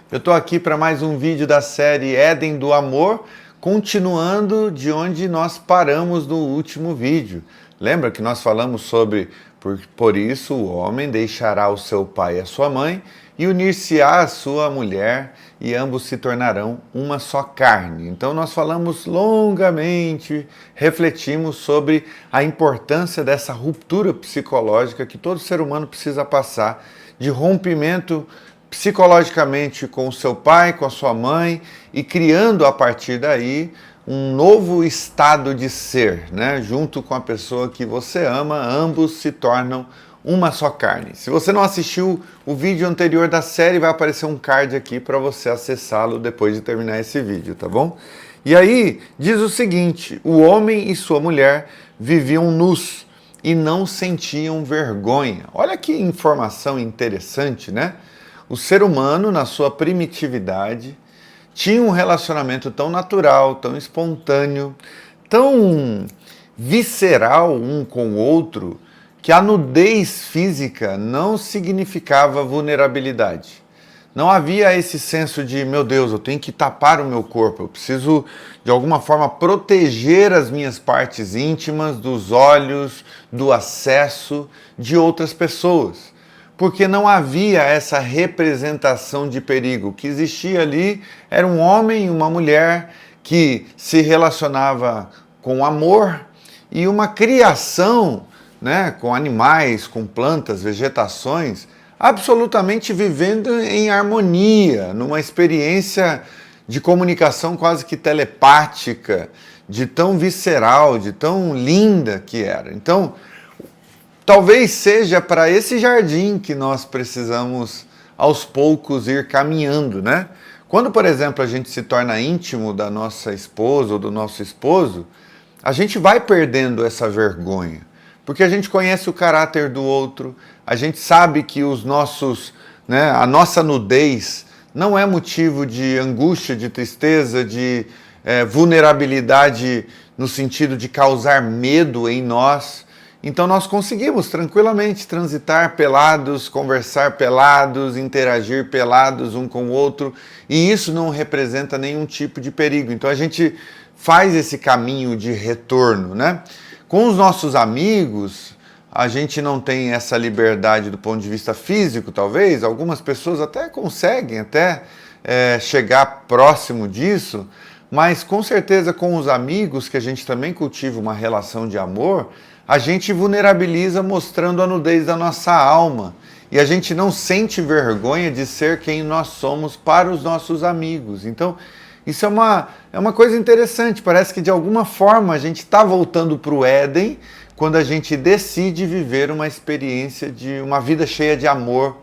Eu estou aqui para mais um vídeo da série Éden do Amor, continuando de onde nós paramos no último vídeo. Lembra que nós falamos sobre por isso o homem deixará o seu pai e a sua mãe e unir-se-á à sua mulher e ambos se tornarão uma só carne. Então nós falamos longamente, refletimos sobre a importância dessa ruptura psicológica que todo ser humano precisa passar, de rompimento psicologicamente com o seu pai, com a sua mãe e criando a partir daí um novo estado de ser, né? Junto com a pessoa que você ama, ambos se tornam uma só carne. Se você não assistiu o vídeo anterior da série, vai aparecer um card aqui para você acessá-lo depois de terminar esse vídeo, tá bom? E aí diz o seguinte: o homem e sua mulher viviam nus e não sentiam vergonha. Olha que informação interessante, né? O ser humano, na sua primitividade, tinha um relacionamento tão natural, tão espontâneo, tão visceral um com o outro, que a nudez física não significava vulnerabilidade. Não havia esse senso de, meu Deus, eu tenho que tapar o meu corpo, eu preciso de alguma forma proteger as minhas partes íntimas dos olhos, do acesso de outras pessoas. Porque não havia essa representação de perigo. O que existia ali era um homem e uma mulher que se relacionava com amor e uma criação, né, com animais, com plantas, vegetações, absolutamente vivendo em harmonia, numa experiência de comunicação quase que telepática, de tão visceral, de tão linda que era. Então, talvez seja para esse jardim que nós precisamos, aos poucos, ir caminhando, né? Quando, por exemplo, a gente se torna íntimo da nossa esposa ou do nosso esposo, a gente vai perdendo essa vergonha, porque a gente conhece o caráter do outro, a gente sabe que a nossa nudez não é motivo de angústia, de tristeza, de vulnerabilidade no sentido de causar medo em nós. Então nós conseguimos tranquilamente transitar pelados, conversar pelados, interagir pelados um com o outro, e isso não representa nenhum tipo de perigo. Então a gente faz esse caminho de retorno, né? Com os nossos amigos, a gente não tem essa liberdade do ponto de vista físico, talvez. Algumas pessoas até conseguem chegar próximo disso, mas com certeza com os amigos, que a gente também cultiva uma relação de amor, a gente vulnerabiliza mostrando a nudez da nossa alma. E a gente não sente vergonha de ser quem nós somos para os nossos amigos. Então, isso é uma coisa interessante. Parece que de alguma forma a gente está voltando para o Éden quando a gente decide viver uma experiência de uma vida cheia de amor.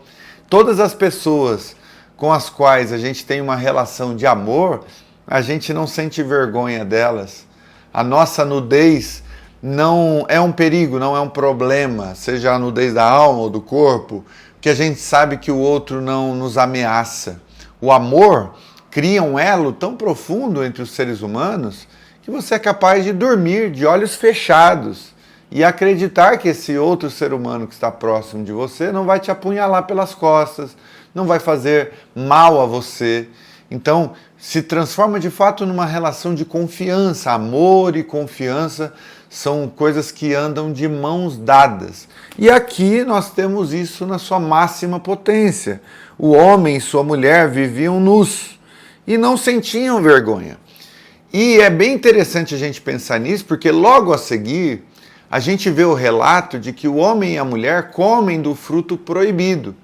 Todas as pessoas com as quais a gente tem uma relação de amor, a gente não sente vergonha delas. A nossa nudez não é um perigo, não é um problema, seja a nudez da alma ou do corpo, que a gente sabe que o outro não nos ameaça. O amor cria um elo tão profundo entre os seres humanos que você é capaz de dormir de olhos fechados e acreditar que esse outro ser humano que está próximo de você não vai te apunhalar pelas costas, não vai fazer mal a você. Então, se transforma de fato numa relação de confiança. Amor e confiança são coisas que andam de mãos dadas. E aqui nós temos isso na sua máxima potência. O homem e sua mulher viviam nus e não sentiam vergonha. E é bem interessante a gente pensar nisso, porque logo a seguir a gente vê o relato de que o homem e a mulher comem do fruto proibido.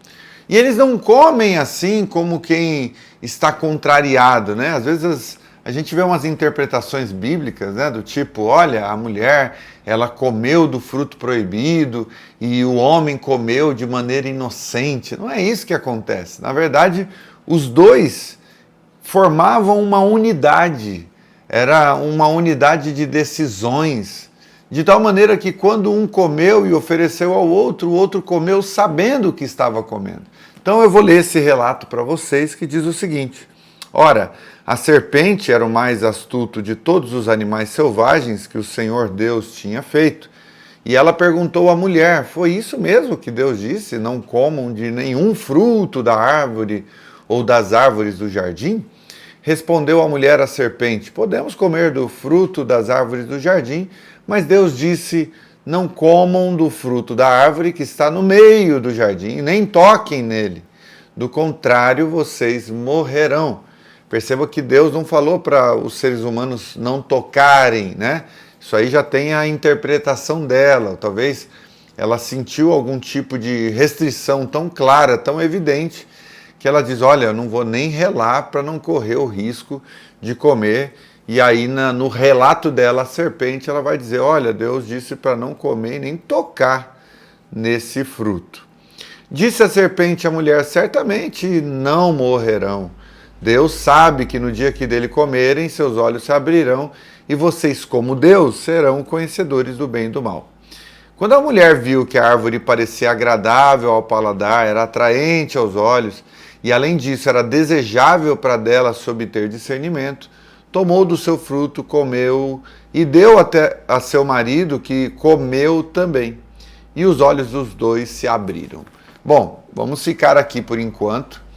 E eles não comem assim como quem está contrariado, né? Às vezes a gente vê umas interpretações bíblicas, né? Do tipo, olha, a mulher, ela comeu do fruto proibido e o homem comeu de maneira inocente. Não é isso que acontece. Na verdade, os dois formavam uma unidade. Era uma unidade de decisões. De tal maneira que quando um comeu e ofereceu ao outro, o outro comeu sabendo o que estava comendo. Então eu vou ler esse relato para vocês, que diz o seguinte: ora, a serpente era o mais astuto de todos os animais selvagens que o Senhor Deus tinha feito. E ela perguntou à mulher: foi isso mesmo que Deus disse? Não comam de nenhum fruto da árvore ou das árvores do jardim? Respondeu a mulher à serpente: podemos comer do fruto das árvores do jardim, mas Deus disse: não comam do fruto da árvore que está no meio do jardim, nem toquem nele. Do contrário, vocês morrerão. Perceba que Deus não falou para os seres humanos não tocarem, né? Isso aí já tem a interpretação dela. Talvez ela sentiu algum tipo de restrição tão clara, tão evidente, que ela diz: olha, eu não vou nem relar para não correr o risco de comer. E aí no relato dela, a serpente, ela vai dizer: olha, Deus disse para não comer nem tocar nesse fruto. Disse a serpente à mulher: certamente não morrerão. Deus sabe que no dia que dele comerem, seus olhos se abrirão e vocês, como Deus, serão conhecedores do bem e do mal. Quando a mulher viu que a árvore parecia agradável ao paladar, era atraente aos olhos e, além disso, era desejável para dela sob ter discernimento, tomou do seu fruto, comeu e deu até a seu marido, que comeu também. E os olhos dos dois se abriram. Bom, vamos ficar aqui por enquanto.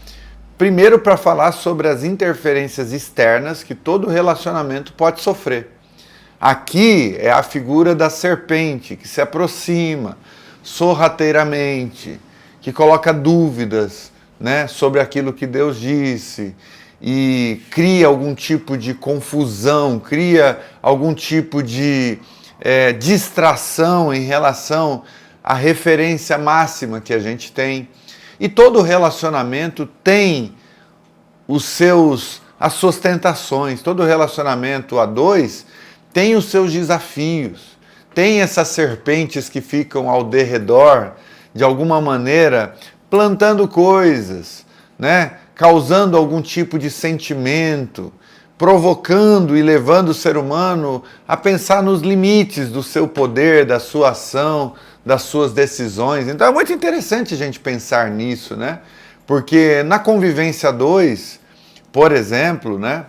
Primeiro, para falar sobre as interferências externas que todo relacionamento pode sofrer. Aqui é a figura da serpente que se aproxima sorrateiramente, que coloca dúvidas, né, sobre aquilo que Deus disse e cria algum tipo de confusão, cria algum tipo de distração em relação à referência máxima que a gente tem. E todo relacionamento tem as suas tentações, todo relacionamento a dois tem os seus desafios, tem essas serpentes que ficam ao derredor, de alguma maneira, plantando coisas, né? Causando algum tipo de sentimento, provocando e levando o ser humano a pensar nos limites do seu poder, da sua ação, das suas decisões. Então é muito interessante a gente pensar nisso, né? Porque na convivência a dois, por exemplo, né,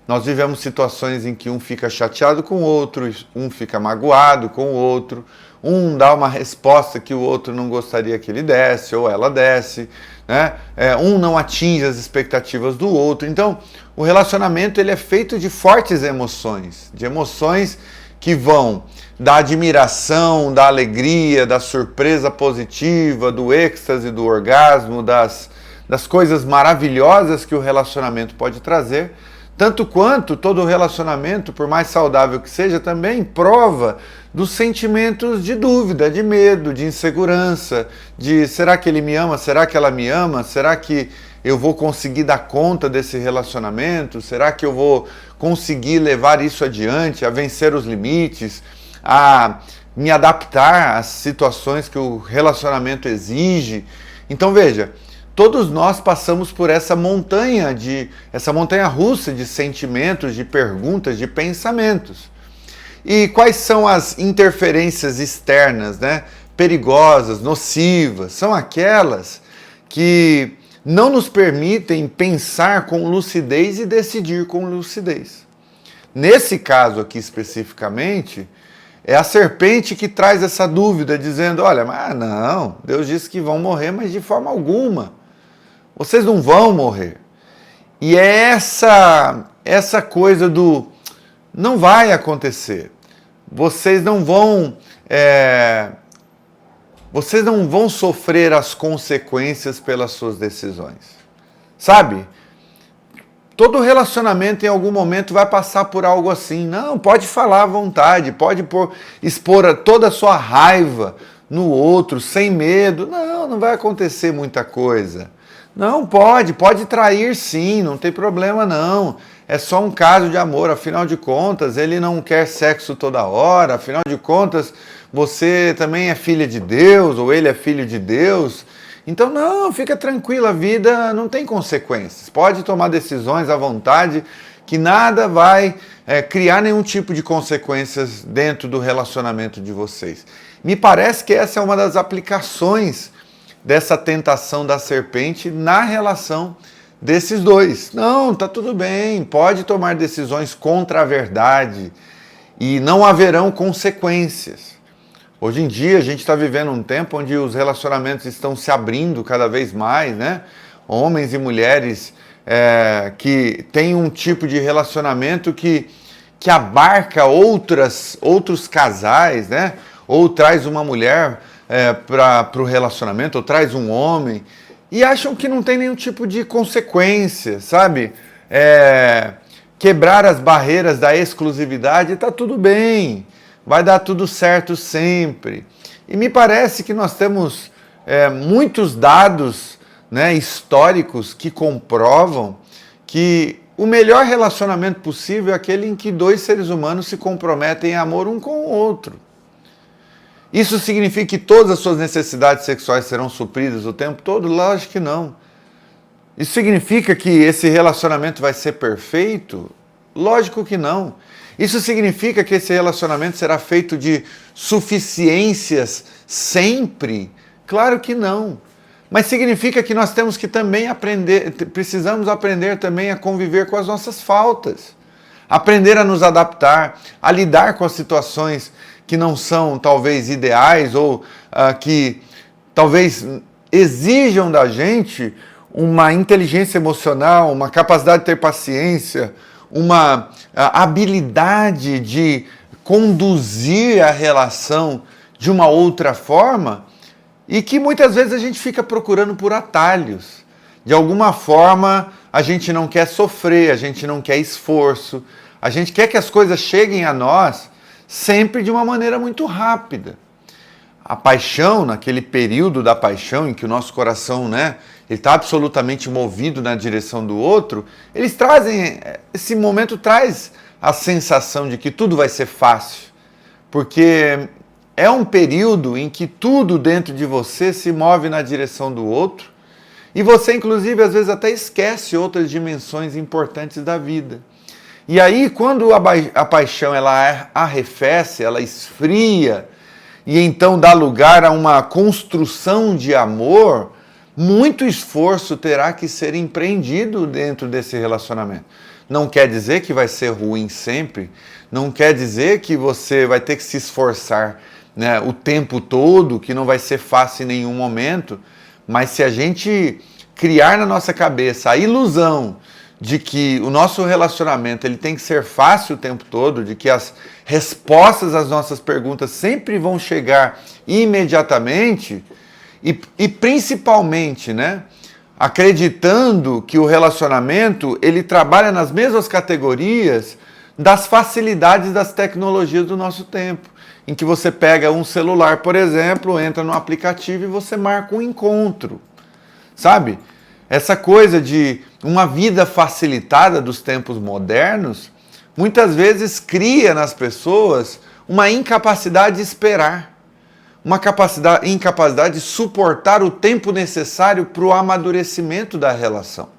nós vivemos situações em que um fica chateado com o outro, um fica magoado com o outro, um dá uma resposta que o outro não gostaria que ele desse ou ela desse, né? Um não atinge as expectativas do outro. Então, o relacionamento ele é feito de fortes emoções, de emoções que vão da admiração, da alegria, da surpresa positiva, do êxtase, do orgasmo, das coisas maravilhosas que o relacionamento pode trazer, tanto quanto todo relacionamento, por mais saudável que seja, também prova dos sentimentos de dúvida, de medo, de insegurança, de será que ele me ama, será que ela me ama, será que eu vou conseguir dar conta desse relacionamento, será que eu vou conseguir levar isso adiante, a vencer os limites, a me adaptar às situações que o relacionamento exige. Então veja, todos nós passamos por essa montanha russa de sentimentos, de perguntas, de pensamentos. E quais são as interferências externas, né, perigosas, nocivas? São aquelas que não nos permitem pensar com lucidez e decidir com lucidez. Nesse caso aqui especificamente, é a serpente que traz essa dúvida, dizendo: olha, mas não, Deus disse que vão morrer, mas de forma alguma. Vocês não vão morrer. E é essa coisa do não vai acontecer. Vocês não vão sofrer as consequências pelas suas decisões. Sabe? Todo relacionamento em algum momento vai passar por algo assim. Não, pode falar à vontade, pode expor toda a sua raiva no outro, sem medo. Não vai acontecer muita coisa. Não, pode trair sim, não tem problema não. É só um caso de amor, afinal de contas, ele não quer sexo toda hora, afinal de contas, você também é filha de Deus, ou ele é filho de Deus. Então, não, fica tranquilo, a vida não tem consequências. Pode tomar decisões à vontade, que nada vai criar nenhum tipo de consequências dentro do relacionamento de vocês. Me parece que essa é uma das aplicações dessa tentação da serpente na relação desses dois. Não, tá tudo bem, pode tomar decisões contra a verdade e não haverão consequências. Hoje em dia a gente está vivendo um tempo onde os relacionamentos estão se abrindo cada vez mais, né? Homens e mulheres que tem um tipo de relacionamento que abarca outros casais, né? Ou traz uma mulher para o relacionamento, ou traz um homem, e acham que não tem nenhum tipo de consequência, sabe? Quebrar as barreiras da exclusividade, está tudo bem, vai dar tudo certo sempre. E me parece que nós temos muitos dados, né, históricos que comprovam que o melhor relacionamento possível é aquele em que dois seres humanos se comprometem em amor um com o outro. Isso significa que todas as suas necessidades sexuais serão supridas o tempo todo? Lógico que não. Isso significa que esse relacionamento vai ser perfeito? Lógico que não. Isso significa que esse relacionamento será feito de suficiências sempre? Claro que não. Mas significa que nós temos que também precisamos aprender também a conviver com as nossas faltas. Aprender a nos adaptar, a lidar com as situações que não são talvez ideais ou que talvez exijam da gente uma inteligência emocional, uma capacidade de ter paciência, uma habilidade de conduzir a relação de uma outra forma, e que muitas vezes a gente fica procurando por atalhos. De alguma forma a gente não quer sofrer, a gente não quer esforço, a gente quer que as coisas cheguem a nós sempre de uma maneira muito rápida. A paixão, naquele período da paixão em que o nosso coração, né, ele está absolutamente movido na direção do outro, esse momento traz a sensação de que tudo vai ser fácil, porque é um período em que tudo dentro de você se move na direção do outro e você, inclusive, às vezes até esquece outras dimensões importantes da vida. E aí, quando a paixão ela arrefece, ela esfria, e então dá lugar a uma construção de amor, muito esforço terá que ser empreendido dentro desse relacionamento. Não quer dizer que vai ser ruim sempre, não quer dizer que você vai ter que se esforçar, né, o tempo todo, que não vai ser fácil em nenhum momento, mas se a gente criar na nossa cabeça a ilusão de que o nosso relacionamento ele tem que ser fácil o tempo todo, de que as respostas às nossas perguntas sempre vão chegar imediatamente, e principalmente, né, acreditando que o relacionamento ele trabalha nas mesmas categorias das facilidades das tecnologias do nosso tempo, em que você pega um celular, por exemplo, entra no aplicativo e você marca um encontro, sabe? Essa coisa de uma vida facilitada dos tempos modernos, muitas vezes cria nas pessoas uma incapacidade de esperar, uma incapacidade de suportar o tempo necessário para o amadurecimento da relação.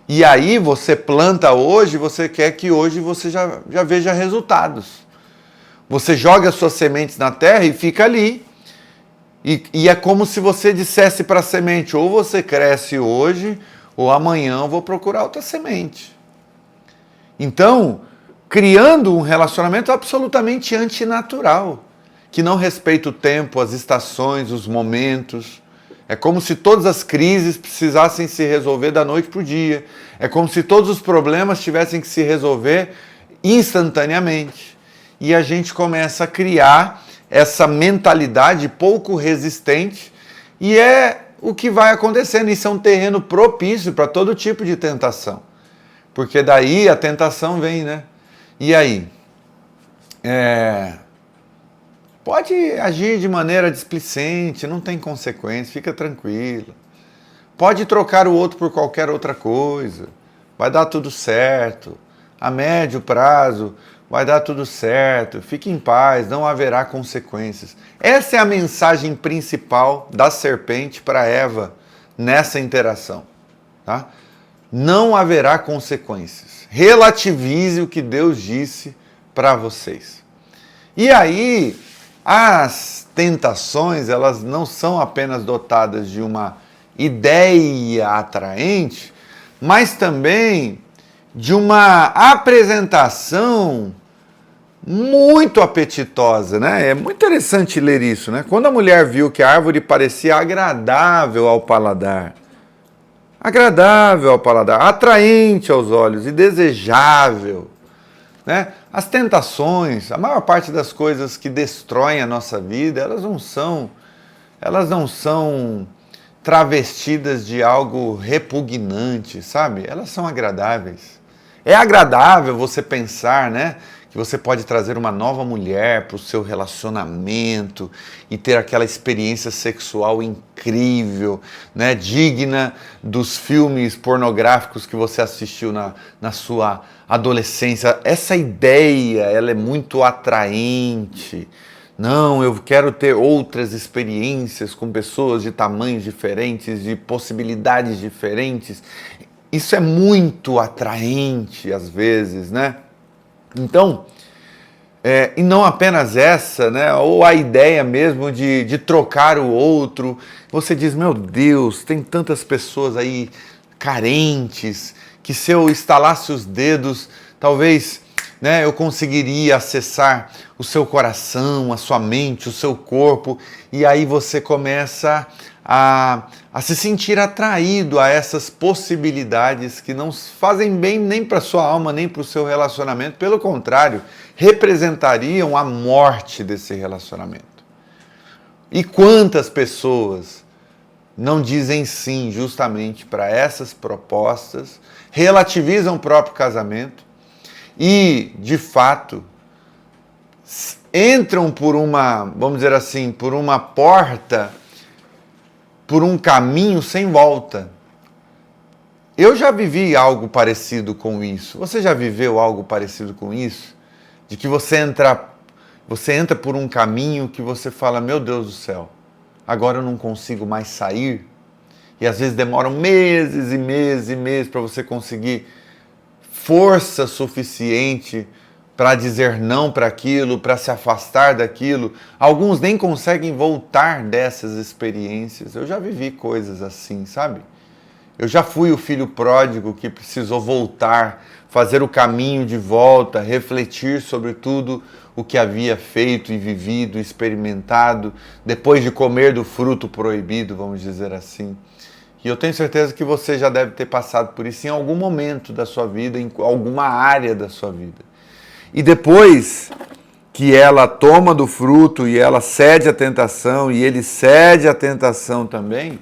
E aí você planta hoje, você quer que hoje você já veja resultados. Você joga suas sementes na terra e fica ali. E é como se você dissesse para a semente, ou você cresce hoje, ou amanhã eu vou procurar outra semente. Então, criando um relacionamento absolutamente antinatural, que não respeita o tempo, as estações, os momentos. É como se todas as crises precisassem se resolver da noite para o dia. É como se todos os problemas tivessem que se resolver instantaneamente. E a gente começa a criar essa mentalidade pouco resistente, e é o que vai acontecendo. Isso é um terreno propício para todo tipo de tentação, porque daí a tentação vem, né? E aí? Pode agir de maneira displicente, não tem consequência, fica tranquilo. Pode trocar o outro por qualquer outra coisa, vai dar tudo certo. A médio prazo vai dar tudo certo, fique em paz, não haverá consequências. Essa é a mensagem principal da serpente para Eva nessa interação. Tá? Não haverá consequências. Relativize o que Deus disse para vocês. E aí, as tentações, elas não são apenas dotadas de uma ideia atraente, mas também de uma apresentação muito apetitosa, né? É muito interessante ler isso, né? Quando a mulher viu que a árvore parecia agradável ao paladar, agradável ao paladar, atraente aos olhos e desejável. Né? As tentações, a maior parte das coisas que destroem a nossa vida, elas não são travestidas de algo repugnante, sabe? Elas são agradáveis. É agradável você pensar, né, que você pode trazer uma nova mulher para o seu relacionamento e ter aquela experiência sexual incrível, né, digna dos filmes pornográficos que você assistiu na sua adolescência. Essa ideia, ela é muito atraente. Não, eu quero ter outras experiências com pessoas de tamanhos diferentes, de possibilidades diferentes. Isso é muito atraente às vezes, né? Então, e não apenas essa, né? Ou a ideia mesmo de trocar o outro. Você diz, meu Deus, tem tantas pessoas aí carentes, que se eu estalasse os dedos, talvez, né, eu conseguiria acessar o seu coração, a sua mente, o seu corpo, e aí você começa a se sentir atraído a essas possibilidades que não fazem bem nem para a sua alma, nem para o seu relacionamento, pelo contrário, representariam a morte desse relacionamento. E quantas pessoas não dizem sim justamente para essas propostas, relativizam o próprio casamento e, de fato, entram por uma, vamos dizer assim, por uma porta, por um caminho sem volta. Eu já vivi algo parecido com isso. Você já viveu algo parecido com isso? De que você entra por um caminho que você fala, meu Deus do céu, agora eu não consigo mais sair. E às vezes demoram meses e meses e meses para você conseguir força suficiente para dizer não para aquilo, para se afastar daquilo. Alguns nem conseguem voltar dessas experiências. Eu já vivi coisas assim, sabe? Eu já fui o filho pródigo que precisou voltar, fazer o caminho de volta, refletir sobre tudo o que havia feito e vivido, experimentado, depois de comer do fruto proibido, vamos dizer assim. E eu tenho certeza que você já deve ter passado por isso em algum momento da sua vida, em alguma área da sua vida. E depois que ela toma do fruto e ela cede à tentação e ele cede à tentação também,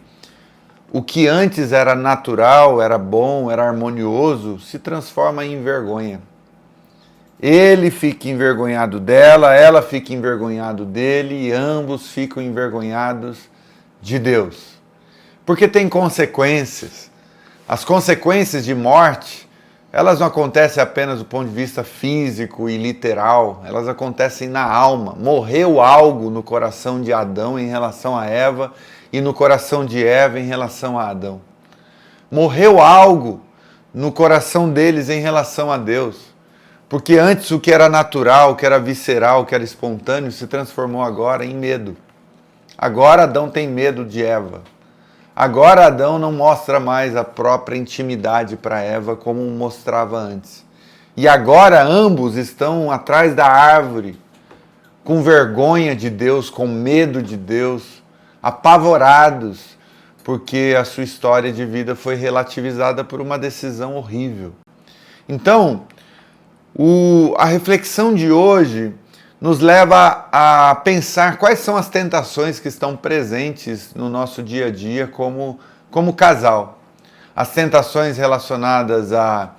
o que antes era natural, era bom, era harmonioso, se transforma em vergonha. Ele fica envergonhado dela, ela fica envergonhado dele e ambos ficam envergonhados de Deus. Porque tem consequências. As consequências de morte, elas não acontecem apenas do ponto de vista físico e literal, elas acontecem na alma. Morreu algo no coração de Adão em relação a Eva e no coração de Eva em relação a Adão. Morreu algo no coração deles em relação a Deus. Porque antes o que era natural, o que era visceral, o que era espontâneo, se transformou agora em medo. Agora Adão tem medo de Eva. Agora Adão não mostra mais a própria intimidade para Eva como mostrava antes. E agora ambos estão atrás da árvore, com vergonha de Deus, com medo de Deus, apavorados, porque a sua história de vida foi relativizada por uma decisão horrível. Então, a reflexão de hoje nos leva a pensar quais são as tentações que estão presentes no nosso dia a dia como casal. As tentações relacionadas a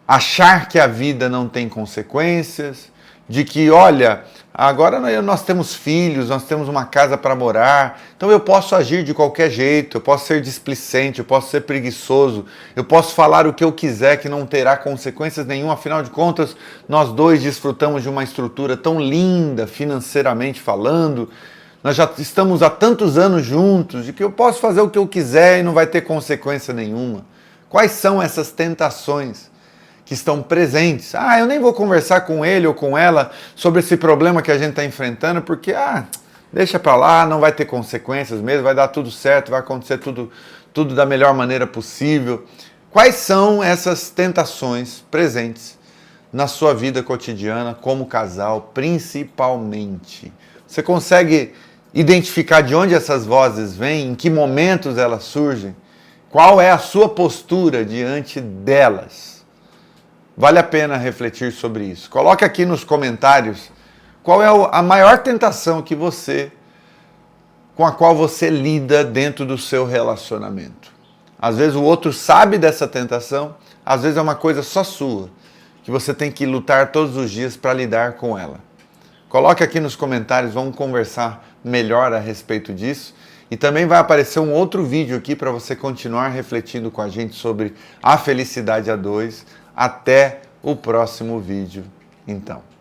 achar que a vida não tem consequências, de que, olha, agora nós temos filhos, nós temos uma casa para morar, então eu posso agir de qualquer jeito, eu posso ser displicente, eu posso ser preguiçoso, eu posso falar o que eu quiser que não terá consequências nenhuma, afinal de contas, nós dois desfrutamos de uma estrutura tão linda financeiramente falando, nós já estamos há tantos anos juntos, de que eu posso fazer o que eu quiser e não vai ter consequência nenhuma. Quais são essas tentações que estão presentes? Eu nem vou conversar com ele ou com ela sobre esse problema que a gente está enfrentando, porque, deixa para lá, não vai ter consequências mesmo, vai dar tudo certo, vai acontecer tudo da melhor maneira possível. Quais são essas tentações presentes na sua vida cotidiana como casal, principalmente? Você consegue identificar de onde essas vozes vêm, em que momentos elas surgem? Qual é a sua postura diante delas? Vale a pena refletir sobre isso. Coloque aqui nos comentários qual é a maior tentação com a qual você lida dentro do seu relacionamento. Às vezes o outro sabe dessa tentação, às vezes é uma coisa só sua, que você tem que lutar todos os dias para lidar com ela. Coloque aqui nos comentários, vamos conversar melhor a respeito disso. E também vai aparecer um outro vídeo aqui para você continuar refletindo com a gente sobre a felicidade a dois. Até o próximo vídeo, então.